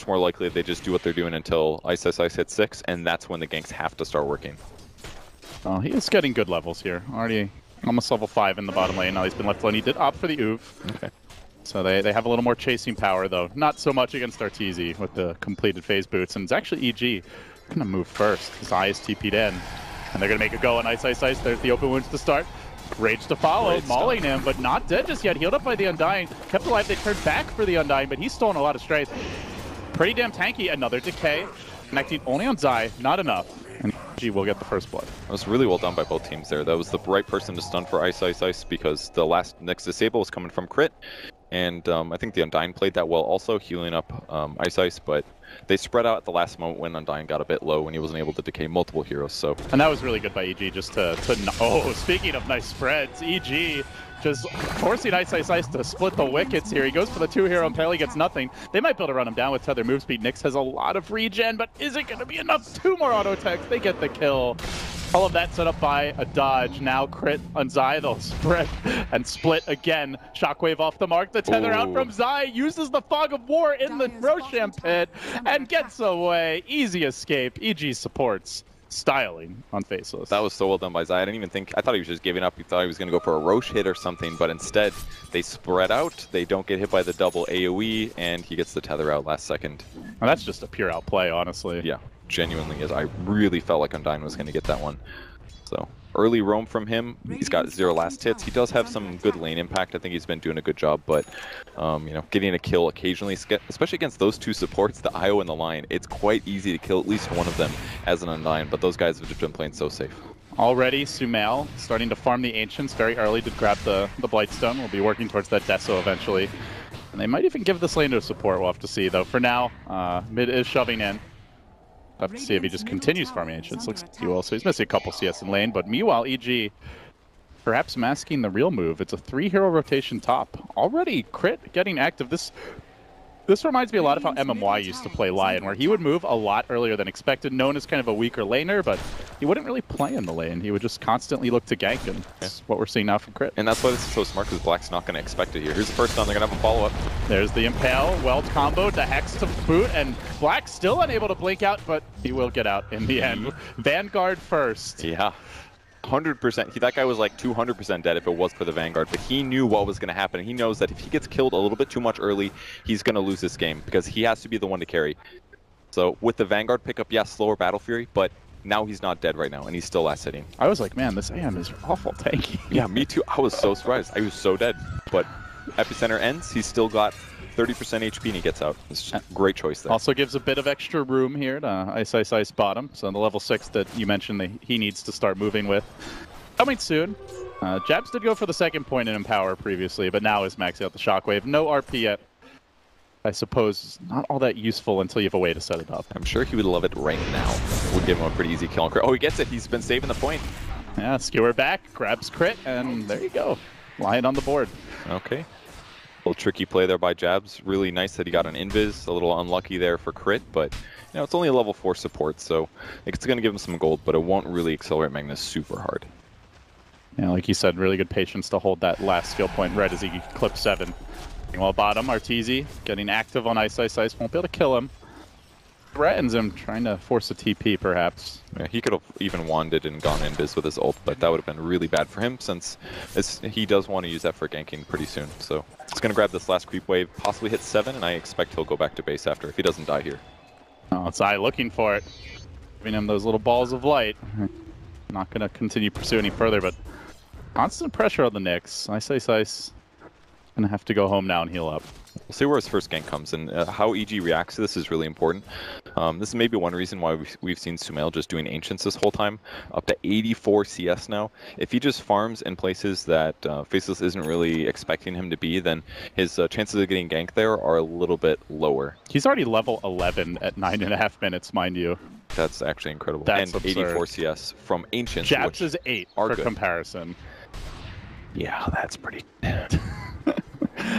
much more likely they just do what they're doing until Ice hits 6, and that's when the ganks have to start working. Oh, he is getting good levels here. Already almost level 5 in the bottom lane. Now he's been left alone. He did opt for the Oov. Okay. So they have a little more chasing power, though. Not so much against Arteezy with the completed phase boots. And it's actually EG going to move first. Zai is TP'd in. And they're going to make a go on Ice. There's the open wounds to start. Rage to follow, mauling him, but not dead just yet. Healed up by the Undying. Kept alive. They turned back for the Undying, but he's stolen a lot of strength. Pretty damn tanky. Another decay. Connecting only on Zai. Not enough. And EG will get the first blood. That was really well done by both teams there. That was the right person to stun for Ice because the next disable was coming from Crit. And I think the Undying played that well also, healing up Ice, but they spread out at the last moment when Undying got a bit low and he wasn't able to decay multiple heroes. So. And that was really good by EG just to oh, speaking of nice spreads, EG just forcing Ice to split the wickets here. He goes for the 2-hero and apparently gets nothing. They might be able to run him down with Tether move speed. Nyx has a lot of regen, but is it going to be enough? 2 more auto attacks. They get the kill. All of that set up by a dodge. Now Crit on Zai, they'll spread and split again. Shockwave off the mark. The tether out from Zai, uses the Fog of War in the Roshan pit and gets away. Easy escape. EG supports styling on Faceless. That was so well done by Zai. I didn't even think, I thought he was just giving up. He thought he was going to go for a Roche hit or something, but instead they spread out. They don't get hit by the double AoE, and he gets the tether out last second. Well, that's just a pure outplay, honestly. Yeah. Genuinely is. I really felt like Undyne was going to get that one. So early roam from him. He's got 0 last hits. He does have some good lane impact. I think he's been doing a good job, but you know, getting a kill occasionally, especially against those 2 supports, the IO and the line, it's quite easy to kill at least one of them as an Undyne, but those guys have just been playing so safe. Already, Sumail starting to farm the Ancients very early to grab the Blightstone. We'll be working towards that Deso eventually. And they might even give this lane to a support. We'll have to see, though. For now, mid is shoving in. Have to see if he just continues farming Ancients. Looks like he will. So he's missing a couple CS in lane. But meanwhile, EG perhaps masking the real move. It's a 3-hero rotation top. Already Crit getting active. This reminds me a lot of how MMY used to play Lion, where he would move a lot earlier than expected, known as kind of a weaker laner, but he wouldn't really play in the lane. He would just constantly look to gank, and that's what we're seeing now from Crit. And that's why this is so smart, because Black's not going to expect it here. Here's the first stun. They're going to have a follow-up. There's the Impale, well comboed, the Hex to boot, and Black still unable to blink out, but he will get out in the end. Vanguard first. Yeah. 100%. That guy was like 200% dead if it was for the Vanguard, but he knew what was going to happen. He knows that if he gets killed a little bit too much early, he's going to lose this game because he has to be the one to carry. So with the Vanguard pickup, yeah, slower Battle Fury, but now he's not dead right now, and he's still last hitting. I was like, man, this AM is awful tanky. Yeah, me too. I was so surprised. I was so dead, but Epicenter ends. He's still got 30% HP and he gets out. It's just a great choice there. Also gives a bit of extra room here to Ice bottom. So the level 6 that you mentioned he needs to start moving with. Coming soon. Jabs did go for the 2nd point in Empower previously, but now is maxing out the Shockwave. No RP yet. I suppose not all that useful until you have a way to set it up. I'm sure he would love it right now. Would give him a pretty easy kill. Oh, he gets it. He's been saving the point. Yeah, skewer back, grabs Crit, and there you go. Lion on the board. Okay. A little tricky play there by Jabs. Really nice that he got an invis. A little unlucky there for Crit, but you know, it's only a level 4 support, so it's going to give him some gold, but it won't really accelerate Magnus super hard. Yeah, like you said, really good patience to hold that last skill point right as he clips 7. Meanwhile, bottom, Arteezy getting active on Ice. Won't be able to kill him. Threatens him, trying to force a TP, perhaps. Yeah, he could have even wanded and gone invis with his ult, but that would have been really bad for him since he does want to use that for ganking pretty soon. So it's going to grab this last creep wave, possibly hit 7, and I expect he'll go back to base after if he doesn't die here. Oh, it's Zai looking for it. Giving him those little balls of light. Not going to continue to pursue any further, but constant pressure on the Nyx. Ice. Going to have to go home now and heal up. We'll see where his first gank comes, and how EG reacts to this is really important. This is maybe one reason why we've seen Sumail just doing Ancients this whole time, up to 84 CS now. If he just farms in places that Faceless isn't really expecting him to be, then his chances of getting ganked there are a little bit lower. He's already level 11 at 9.5 minutes, mind you. That's actually incredible. That's and absurd. 84 CS from Ancients. Jabs is 8 for good. Comparison. Yeah, that's pretty...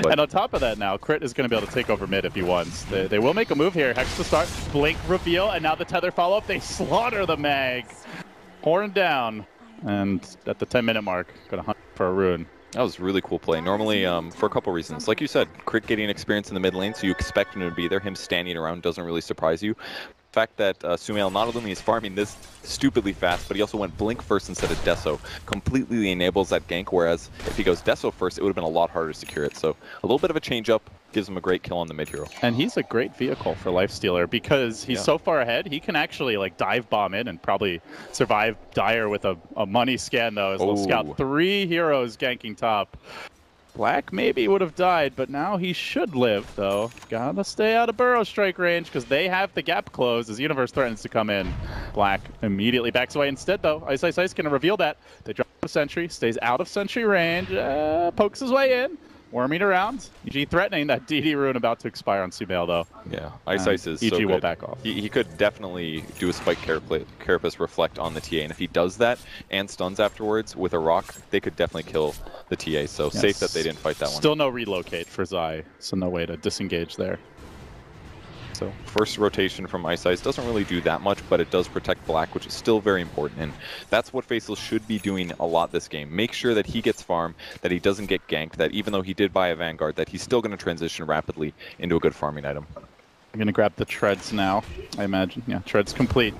And on top of that now, Crit is going to be able to take over mid if he wants. They will make a move here. Hex to start, Blink reveal, and now the Tether follow-up. They slaughter the Mag. Horn down. And at the 10-minute mark, going to hunt for a rune. That was really cool play. Normally, for a couple reasons. Like you said, Crit getting experience in the mid lane, so you expect him to be there. Him standing around doesn't really surprise you. The fact that Sumail not only is farming this stupidly fast, but he also went Blink first instead of Deso, completely enables that gank, whereas if he goes Deso first, it would have been a lot harder to secure it. So a little bit of a change up gives him a great kill on the mid hero. And he's a great vehicle for Lifestealer because he's so far ahead, he can actually like dive bomb in and probably survive Dire with a money scan though, as they'll scout 3 heroes ganking top. Black maybe would have died, but now he should live, though. Gotta stay out of Burrow strike range, because they have the gap closed as Universe threatens to come in. Black immediately backs away. Instead, though, Ice going to reveal that. They drop the Sentry, stays out of Sentry range, pokes his way in, worming around. EG threatening that DD rune about to expire on Sumail, though. Yeah, Ice is EG so good. will back off. He could definitely do a Spike Carapace Reflect on the TA, and if he does that and stuns afterwards with a rock, they could definitely kill the TA, so safe that they didn't fight that one. Still no relocate for Zai, so no way to disengage there. So first rotation from Ice doesn't really do that much, but it does protect Black, which is still very important. And that's what Faceless should be doing a lot this game. Make sure that he gets farm, that he doesn't get ganked, that even though he did buy a Vanguard, that he's still going to transition rapidly into a good farming item. I'm going to grab the treads now, I imagine. Yeah, treads complete.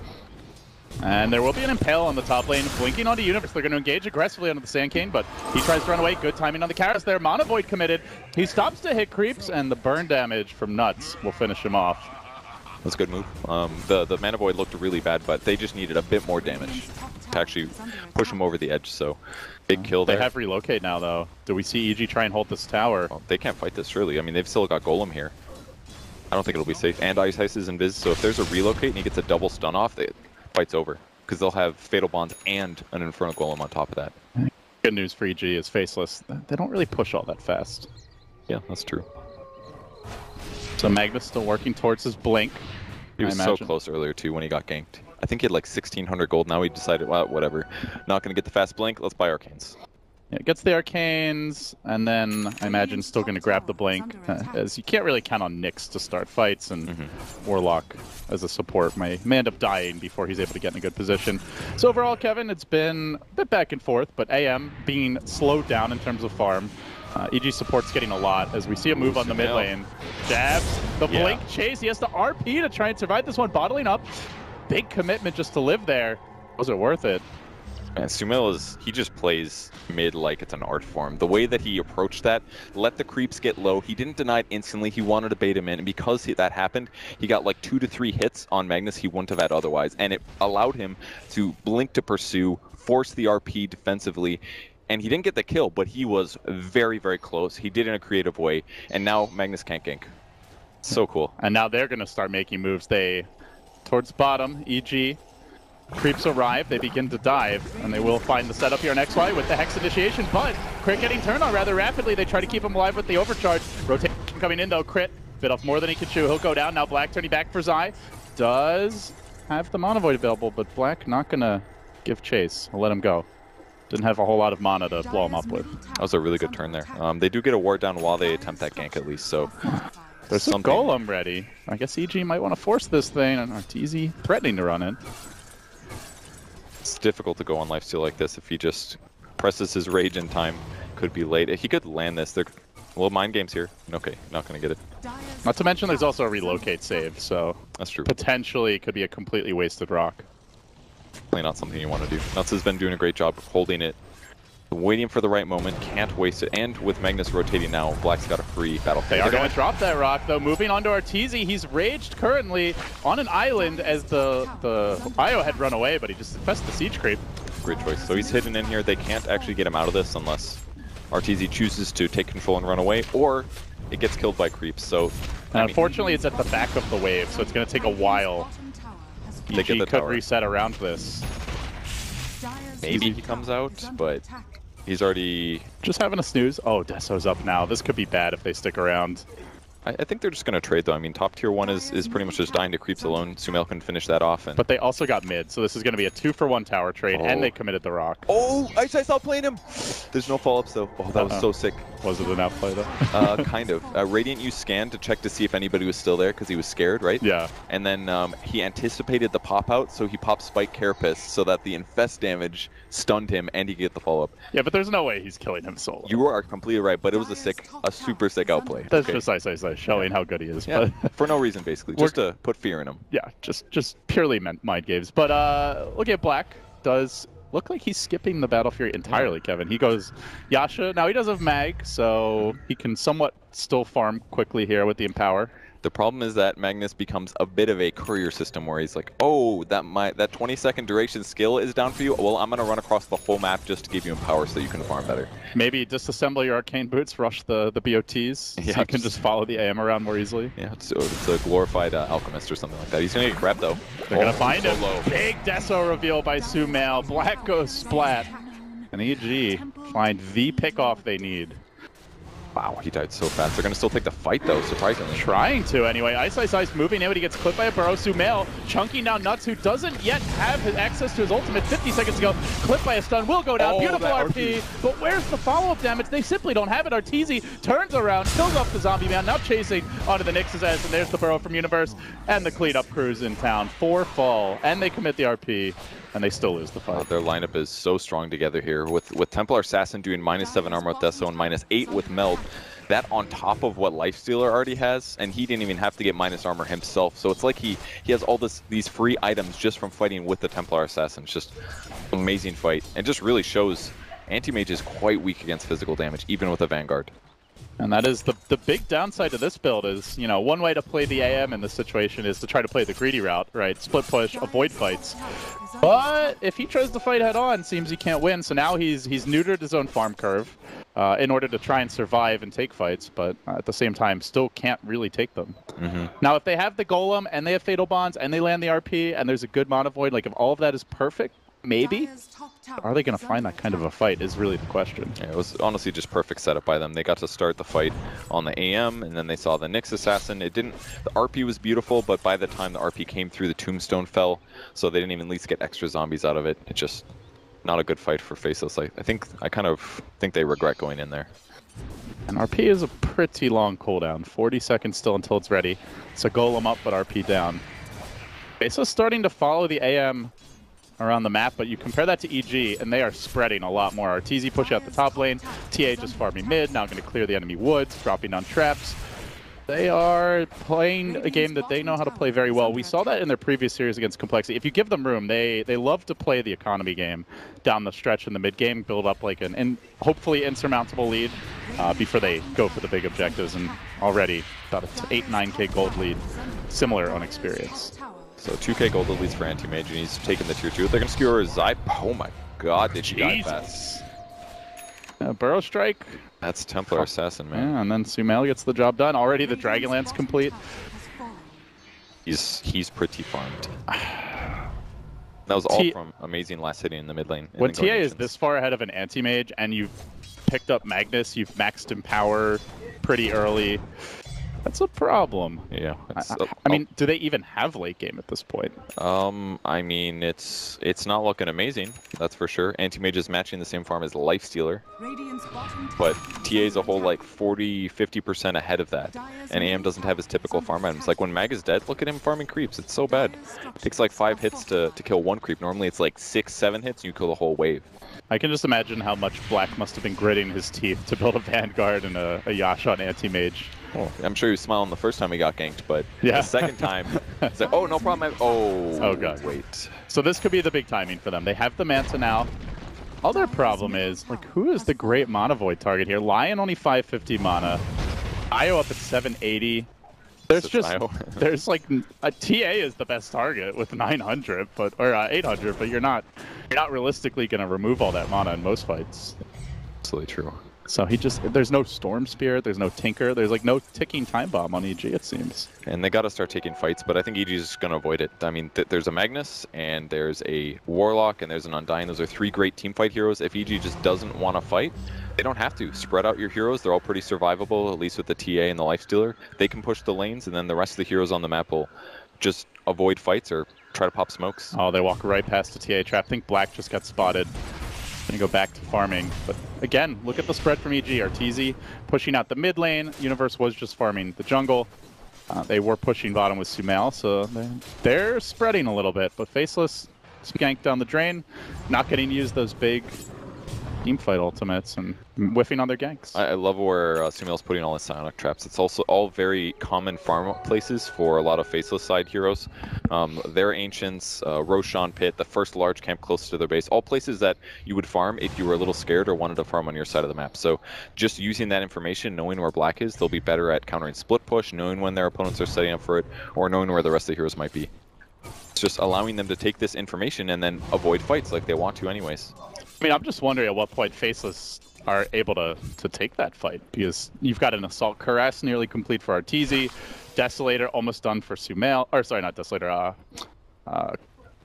And there will be an Impale on the top lane, blinking onto Universe. They're going to engage aggressively onto the Sand Cane, but he tries to run away. Good timing on the Karis there. Mana Void committed. He stops to hit creeps, and the burn damage from Nuts will finish him off. That's a good move. The Mana Void looked really bad, but they just needed a bit more damage to actually push him over the edge, so big kill there. They have relocate now, though. Do we see EG try and hold this tower? Well, they can't fight this, surely. I mean, they've still got Golem here. I don't think it'll be safe. And Ice is invis, so if there's a relocate and he gets a double stun off, the fight's over. Because they'll have Fatal Bonds and an Inferno Golem on top of that. Good news for EG is Faceless. They don't really push all that fast. Yeah, that's true. So Magnus still working towards his Blink. He was so close earlier, too, when he got ganked. I think he had like 1,600 gold. Now he decided, well, whatever. Not going to get the fast Blink. Let's buy Arcanes. Yeah, gets the Arcanes, and then I imagine still going to grab the Blink, as you can't really count on Nyx to start fights, and Warlock as a support may end up dying before he's able to get in a good position. So overall, Kevin, it's been a bit back and forth, but AM being slowed down in terms of farm. EG support's getting a lot as we see a move on the mid lane. Jabs, the Blink chase, he has to RP to try and survive this one, bottling up. Big commitment just to live there. Was it worth it? Man, Sumail he just plays mid like it's an art form. The way that he approached that, let the creeps get low. He didn't deny it instantly. He wanted to bait him in. And because that happened, he got like 2 to 3 hits on Magnus he wouldn't have had otherwise. And it allowed him to blink to pursue, force the RP defensively. And he didn't get the kill, but he was very, very close. He did it in a creative way. And now Magnus can't gank. So cool. And now they're going to start making moves. Towards bottom, EG. Creeps arrive, they begin to dive, and they will find the setup here on XY with the Hex initiation, but Crit getting turned on rather rapidly. They try to keep him alive with the overcharge. Rotation coming in though, Crit bit off more than he could chew. He'll go down. Now Black turning back for Zai. Does have the Mana Void available, but Black not gonna give chase. I'll let him go. Didn't have a whole lot of mana to blow him up with. That was a really good turn there. They do get a ward down while they attempt that gank at least, so there's some Golem ready. I guess EG might want to force this thing, and Arteezy threatening to run in. It's difficult to go on lifesteal like this if he just presses his rage in time. Could be late. He could land this. Well, mind games here. Okay, not going to get it. Not to mention there's also a relocate save, so that's true. Potentially it could be a completely wasted rock. Definitely not something you want to do. Nuts has been doing a great job of holding it, waiting for the right moment, can't waste it, and with Magnus rotating now, Black's got a free battle. They are going to drop that rock, though. Moving on to Arteezy, he's raged currently on an island as the Io had run away, but he just infested the siege creep. Great choice. So he's hidden in here. They can't actually get him out of this unless Arteezy chooses to take control and run away, or it gets killed by creeps. So unfortunately, it's at the back of the wave, so it's going to take a while. They get the could tower. Reset around this. Maybe he comes out, but he's already just having a snooze. Oh, Deso's up now. This could be bad if they stick around. I think they're just going to trade, though. I mean, top tier 1 is pretty much just dying to creeps alone. Sumail can finish that off. But they also got mid, so this is going to be a 2-for-1 tower trade, and they committed the rock. Oh, Ice outplaying him. There's no follow-ups, though. Oh, that was so sick. Was it an outplay though? Kind of. Radiant used scan to check to see if anybody was still there because he was scared, right? Yeah. And then he anticipated the pop out, so he popped Spike Carapace so that the infest damage stunned him and he could get the follow up. Yeah, but there's no way he's killing him solo. You are completely right, but it was a super sick outplay. That's just I showing how good he is. Yeah, But for no reason basically, just to put fear in him. yeah, just purely mind games. But look at Black. Does look like he's skipping the Battle Fury entirely, Kevin. He goes Yasha. Now he does have Mag, so he can somewhat still farm quickly here with the Empower. The problem is that Magnus becomes a bit of a courier system where he's like, oh, that 20-second duration skill is down for you. Well, I'm going to run across the whole map just to give you Empower so you can farm better. Maybe disassemble your Arcane Boots, rush the BOTs, yeah, so you can just follow the AM around more easily. Yeah, it's a glorified Alchemist or something like that. He's going to get grabbed, though. They're going to find him. Low. Big Deso reveal by Sumail. Black goes splat. And EG find the pick-off they need. Wow, he died so fast. They're going to still take the fight, though, surprisingly. Trying to, anyway. Ice moving in, but he gets clipped by a burrow. Sumail chunking down Nuts, who doesn't yet have his access to his ultimate. 50 seconds ago, clipped by a stun, will go down. Beautiful RP, but where's the follow-up damage? They simply don't have it. Arteezy turns around, kills off the zombie man, now chasing onto the Nyx's ass, and there's the burrow from Universe, and the cleanup crew's in town. 4 fall, and they commit the RP. And they still lose the fight. Their lineup is so strong together here. With Templar Assassin doing -7 armor with Deso and -8 with Meld. That on top of what Lifestealer already has, and he didn't even have to get minus armor himself. So it's like he has all these free items just from fighting with the Templar Assassin. It's just an amazing fight. And just really shows Anti-Mage is quite weak against physical damage, even with a Vanguard. And that is the big downside to this build is, you know, one way to play the AM in this situation is to try to play the greedy route, right? Split push, avoid fights. But if he tries to fight head on, seems he can't win. So now he's neutered his own farm curve in order to try and survive and take fights, but at the same time still can't really take them. Now if they have the Golem and they have Fatal Bonds and they land the RP and there's a good Mana Void, like if all of that is perfect, maybe. Are they going to find that kind of a fight is really the question. Yeah, it was honestly just perfect setup by them. They got to start the fight on the AM, and then they saw the Nyx Assassin. The RP was beautiful, but by the time the RP came through, the Tombstone fell, so they didn't even at least get extra zombies out of it. It's just not a good fight for Faceless. I kind of think they regret going in there. And RP is a pretty long cooldown. 40 seconds still until it's ready. So Golem up, but RP down. Faceless starting to follow the AM around the map, but you compare that to EG, and they are spreading a lot more. Arteezy push out the top lane, TA just farming mid, now going to clear the enemy woods, dropping down traps. They are playing a game that they know how to play very well. We saw that in their previous series against Complexity. If you give them room, they love to play the economy game down the stretch in the mid game, build up like an hopefully insurmountable lead before they go for the big objectives, and already about an 8-9k gold lead, similar on experience. So 2k gold at least for Anti-Mage, and he's taking the tier 2. They're going to skewer Zype. Oh my god, did she die fast. Burrow Strike. That's Templar Assassin, man. Yeah, and then Sumail gets the job done. Already the Dragonlance complete. He's pretty farmed. That was all from amazing last hitting in the mid lane. When TA is this far ahead of an Anti-Mage, and you've picked up Magnus, you've maxed Empower pretty early. That's a problem. Yeah. I mean, do they even have late game at this point? I mean, it's not looking amazing, that's for sure. Anti-Mage is matching the same farm as Lifestealer, but TA is a whole like 40-50% ahead of that. And AM doesn't have his typical farm items. Like when Mag is dead, look at him farming creeps. It's so bad. It takes like 5 hits to kill 1 creep. Normally it's like 6-7 hits and you kill the whole wave. I can just imagine how much Black must have been gritting his teeth to build a Vanguard and a Yasha on Anti-Mage. Oh, I'm sure he was smiling the first time he got ganked, but the second time, it's like, oh, no problem. Oh, God. Wait. So this could be the big timing for them. They have the Manta now. Other problem is, like, who is the great Mana Void target here? Lion only 550 mana. Io up at 780. There's like, a TA is the best target with 900, or 800, but you're not realistically going to remove all that mana in most fights. Absolutely true. So there's no Storm Spirit, there's no Tinker, there's like no ticking time bomb on EG, it seems. And they got to start taking fights, but I think EG is going to avoid it. I mean, there's a Magnus, and there's a Warlock, and there's an Undying. Those are 3 great teamfight heroes. If EG just doesn't want to fight, they don't have to. Spread out your heroes. They're all pretty survivable, at least with the TA and the Lifestealer. They can push the lanes, and then the rest of the heroes on the map will just avoid fights or try to pop smokes. Oh, they walk right past the TA trap. I think Black just got spotted. Gonna go back to farming, but again, look at the spread from EG. Arteezy pushing out the mid lane. Universe was just farming the jungle. They were pushing bottom with Sumail, so they're spreading a little bit. But Faceless skanked down the drain, not getting to use those big teamfight ultimates and whiffing on their ganks. I love where Sumail's putting all his psionic traps. It's also all very common farm places for a lot of Faceless side heroes. Their Ancients, Roshan Pit, the first large camp close to their base, all places that you would farm if you were a little scared or wanted to farm on your side of the map. So just using that information, knowing where black is, they'll be better at countering split push, knowing when their opponents are setting up for it, or knowing where the rest of the heroes might be. It's just allowing them to take this information and then avoid fights like they want to anyways. I mean, I'm just wondering at what point Faceless are able to take that fight, because you've got an Assault Caress nearly complete for Arteezy, Desolator almost done for Sumail, or sorry, not Desolator,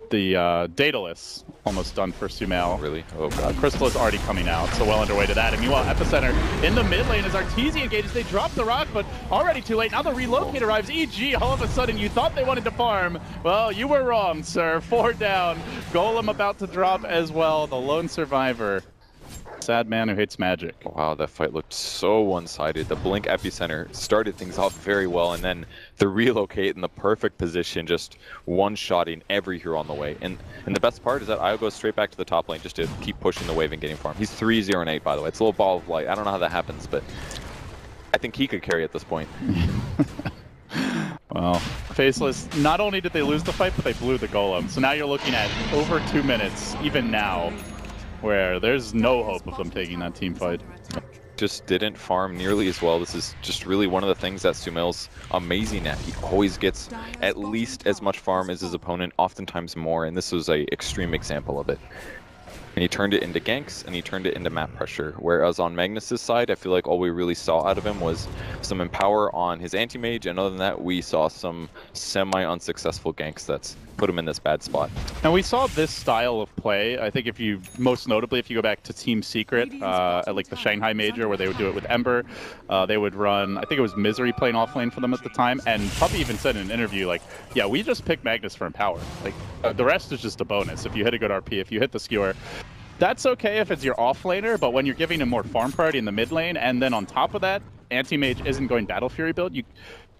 the Daedalus almost done for Sumail. Oh, really? Oh, God. Crystal is already coming out, so well underway to that. And meanwhile, Epicenter in the mid lane as Arteezy engages. They drop the rock, but already too late. Now the relocate arrives. EG, all of a sudden, you thought they wanted to farm. Well, you were wrong, sir. 4 down. Golem about to drop as well. The lone survivor. Sad man who hates magic. Wow, that fight looked so one-sided. The Blink Epicenter started things off very well, and then the relocate in the perfect position, just one-shotting every hero on the way. And the best part is that Io goes straight back to the top lane just to keep pushing the wave and getting farm. He's 3-0-8, by the way. It's a little ball of light. I don't know how that happens, but I think he could carry at this point. Well, Faceless, not only did they lose the fight, but they blew the Golem. So now you're looking at over 2 minutes, even now, where there's no hope of them taking that team fight. Just didn't farm nearly as well. This is just really one of the things that Sumail's amazing at. He always gets at least as much farm as his opponent, oftentimes more, and this was an extreme example of it. And he turned it into ganks, and he turned it into map pressure. Whereas on Magnus's side, I feel like all we really saw out of him was some empower on his anti-mage, and other than that, we saw some semi-unsuccessful ganks that's put him in this bad spot. And we saw this style of play, I think if you, most notably, if you go back to Team Secret, at like the Shanghai Major, where they would do it with Ember, they would run, I think it was Misery playing offlane for them at the time, and Puppy even said in an interview, like, yeah, we just picked Magnus for empower. Like, the rest is just a bonus. If you hit a good RP, if you hit the skewer, that's okay if it's your offlaner, but when you're giving him more farm priority in the mid lane, and then on top of that, anti-mage isn't going Battle Fury build, you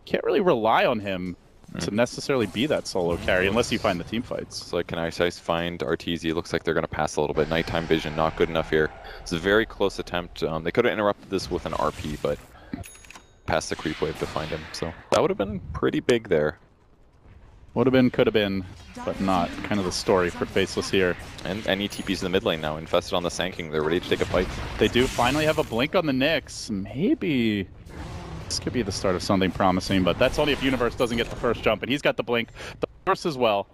can't really rely on him to necessarily be that solo carry unless you find the team fights. So can I find Arteezy? Looks like they're going to pass a little bit. Nighttime vision, not good enough here. It's a very close attempt. They could have interrupted this with an RP, but passed the creep wave to find him. So that would have been pretty big there. Would have been, could have been, but not. Kind of the story for Faceless here. And any TP's in the mid lane now. Infested on the Sand King. They're ready to take a fight. They do finally have a blink on the Nyx. Maybe this could be the start of something promising, but that's only if Universe doesn't get the first jump, and he's got the blink. The first as well.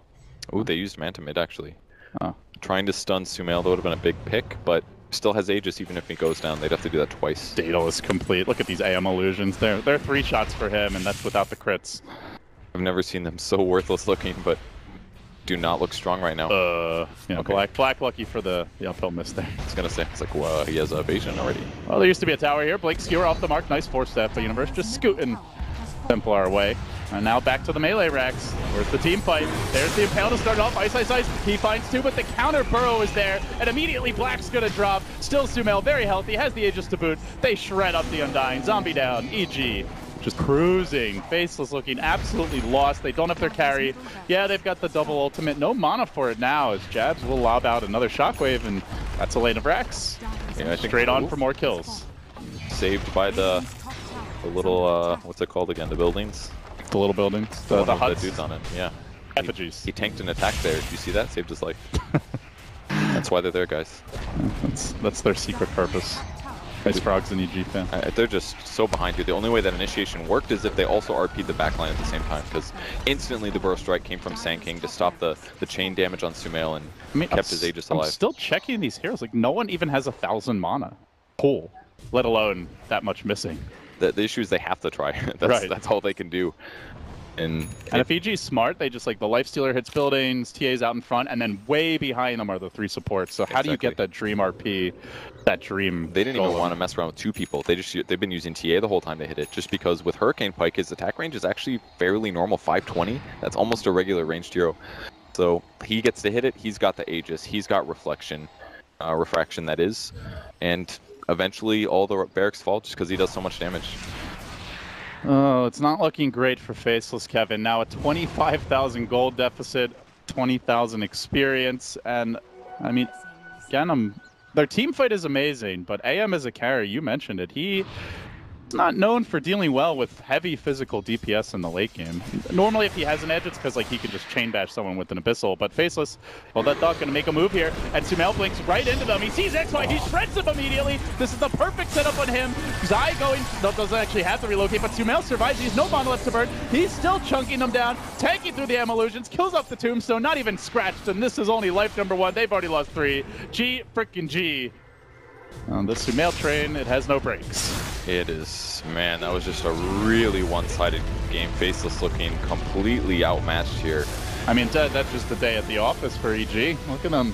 Ooh, they used Manta mid, actually. Trying to stun Sumail, that would have been a big pick, but still has Aegis. Even if he goes down, they'd have to do that twice. Daedalus complete. Look at these AM illusions. They're 3 shots for him, and that's without the crits. I've never seen them so worthless looking, but do not look strong right now. Yeah, okay. Black lucky for the uphill miss there. I was gonna say, it's like, well, he has evasion already. Well, there used to be a tower here. Blake skewer off the mark. Nice 4-step, but Universe just scooting Templar away. And now back to the melee racks. Where's the team fight? There's the Impale to start off. Ice, ice, ice. He finds 2, but the counter burrow is there. And immediately Black's gonna drop. Still Sumail, very healthy, has the Aegis to boot. They shred up the Undying. Zombie down. EG. Just cruising. Faceless looking absolutely lost. They don't have their carry. Yeah, they've got the double ultimate. No mana for it now, as Jabs will lob out another shockwave, and that's a lane of Rex. Yeah, I think straight on for more kills. Saved by the little, what's it called again? The buildings? The little buildings? The huts? The dudes on it, yeah. Effigies. He tanked an attack there. Did you see that? Saved his life. That's why they're there, guys. That's their secret purpose. Nice Frogs and EG fan. They're just so behind you. The only way that initiation worked is if they also RP'd the backline at the same time, because instantly the burrow strike came from Sand King to stop the chain damage on Sumail and kept his Aegis alive. I'm still checking these heroes. Like, no one even has 1,000 mana pull, let alone that much missing. The issue is they have to try. That's all they can do. And if EG's smart, they just, like, the Lifestealer hits buildings, TA's out in front, and then way behind them are the 3 supports. So how do you get that dream RP, that dream They didn't golem? even want to mess around with 2 people. They've been using TA the whole time they hit it, just because with Hurricane Pike, his attack range is actually fairly normal, 520. That's almost a regular ranged hero. So he gets to hit it, he's got the Aegis, he's got Reflection. refraction that is, and eventually all the barracks fall just because he does so much damage. Oh, it's not looking great for Faceless, Kevin. Now a 25,000 gold deficit, 20,000 experience, and I mean, again, their team fight is amazing, but AM as a carry, you mentioned it, he's not known for dealing well with heavy physical DPS in the late game. Normally, if he has an edge, it's because like he can just chain bash someone with an Abyssal. But Faceless, well, that dog gonna make a move here, and Sumail blinks right into them. He sees XY, he shreds him immediately. This is the perfect setup on him. Zai doesn't actually have to relocate, but Sumail survives. He's no mana left to burn. He's still chunking them down, tanking through the M illusions, kills off the tombstone, not even scratched. And this is only life number 1. They've already lost 3. G frickin' G. On the Sumail train, it has no brakes. It is, man, that was just a really one-sided game. Faceless looking completely outmatched here. I mean, that's just the day at the office for EG. Look at them.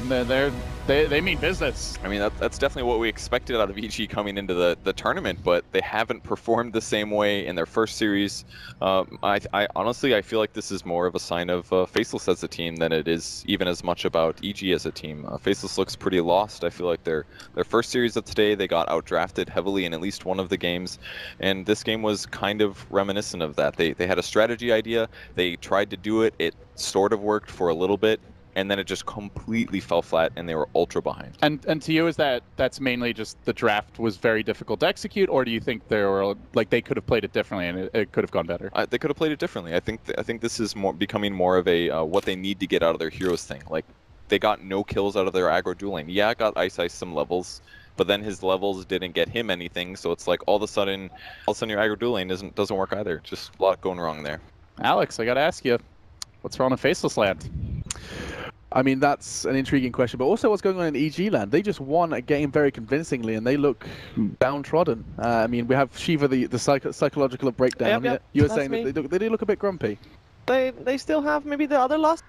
They mean business. I mean, that's definitely what we expected out of EG coming into the tournament, but they haven't performed the same way in their first series. I honestly, I feel like this is more of a sign of Faceless as a team than it is even as much about EG as a team. Faceless looks pretty lost. I feel like their first series of today, they got outdrafted heavily in at least one of the games, and this game was kind of reminiscent of that. They had a strategy idea, they tried to do it, it sort of worked for a little bit, and then it just completely fell flat, and they were ultra behind. And to you, is that's mainly just the draft was very difficult to execute, or do you think they could have played it differently and it could have gone better? They could have played it differently. I think this is becoming more of a what they need to get out of their heroes thing. Like, they got no kills out of their aggro duel lane. Yeah, got Ice some levels, but then his levels didn't get him anything. So it's like all of a sudden your aggro duel lane doesn't work either. Just a lot going wrong there. Alex, I gotta ask you, what's wrong with Faceless Land? I mean, that's an intriguing question, but also what's going on in EG land? They just won a game very convincingly, and they look downtrodden. I mean, we have Shiva, the psychological breakdown. Yep, You were that's saying me. that they do look a bit grumpy. They still have maybe the other loss